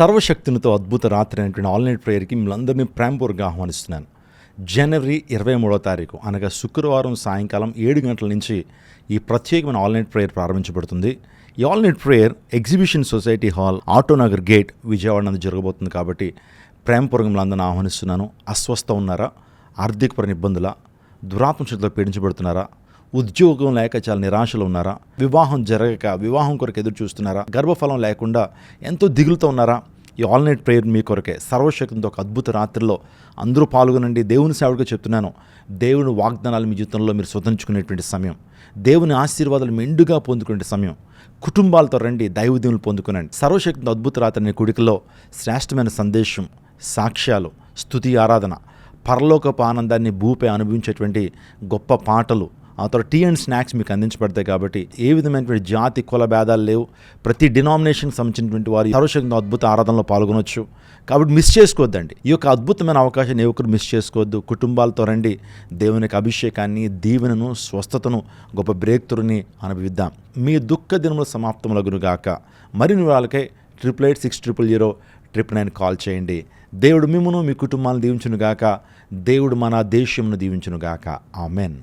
సర్వశక్తునితో అద్భుత రాత్రి అనేటువంటి ఆల్ నైట్ ప్రేయర్కి మిమ్మల్ని ప్రేమపూర్వకంగా ఆహ్వానిస్తున్నాను. జనవరి 23వ తారీఖు అనగా శుక్రవారం సాయంకాలం 7 గంటల నుంచి ఈ ప్రత్యేకమైన ఆల్ నైట్ ప్రేయర్ ప్రారంభించబడుతుంది. ఈ all night prayer exhibition society hall, Autonagar gate, Vijayawada నందు జరగబోతుంది. కాబట్టి ప్రేమపూర్వకంగా మిమ్మల్ని ఆహ్వానిస్తున్నాను. అస్వస్థ ఉన్నారా? ఆర్థికపరమైన ఇబ్బందులా? దురాత్మ శక్తులతో పీడించబడుతున్నారా? ఉద్యోగం లేక చాలా నిరాశలు ఉన్నారా? వివాహం జరగక వివాహం కొరకు ఎదురు చూస్తున్నారా? గర్భఫలం లేకుండా ఎంతో దిగులుతో ఉన్నారా? ఈ ఆల్ నైట్ ప్రేయర్ మీ కొరకే. సర్వశక్తితో ఒక అద్భుత రాత్రిలో అందరూ పాల్గొనండి. దేవుని సేవకుడిగా చెప్తున్నాను, దేవుని వాగ్దానాలు మీ జీవితంలో మీరు స్వతంత్రించుకునేటువంటి సమయం, దేవుని ఆశీర్వాదాలు మెండుగా పొందుకునే సమయం. కుటుంబాలతో రండి, దైవదీవులు పొందుకునండి. సర్వశక్తితో అద్భుత రాత్రి అనే కుడికలో శ్రేష్టమైన సందేశం, సాక్ష్యాలు, స్తుతి, ఆరాధన, పరలోకపు ఆనందాన్ని భూపై అనుభవించేటువంటి గొప్ప పాటలు, ఆ తర్వాత టీ అండ్ స్నాక్స్ మీకు అందించబడతాయి. కాబట్టి ఏ విధమైనటువంటి జాతి కుల భేదాలు లేవు. ప్రతి డినామినేషన్కి సంబంధించినటువంటి వారు సర్వశక్తితో అద్భుత ఆరాధనలో పాల్గొనవచ్చు. కాబట్టి మిస్ చేసుకోవద్దండి. ఈ యొక్క అద్భుతమైన అవకాశాన్ని ఏ ఒక్కరు మిస్ చేసుకోవద్దు. కుటుంబాలతో రండి, దేవునికి అభిషేకాన్ని, దీవెనను, స్వస్థతను, గొప్ప బ్రేక్ త్రూని అనుభవిద్దాం. మీ దుఃఖ దినముల సమాప్తములగునుగాక. మరిన్ని వాళ్ళకే 88600099 కాల్ చేయండి. దేవుడు మిమ్మును మీ కుటుంబాలను దీవించునుగాక. దేవుడు మన దేశమును దీవించునుగాక. ఆమెన్.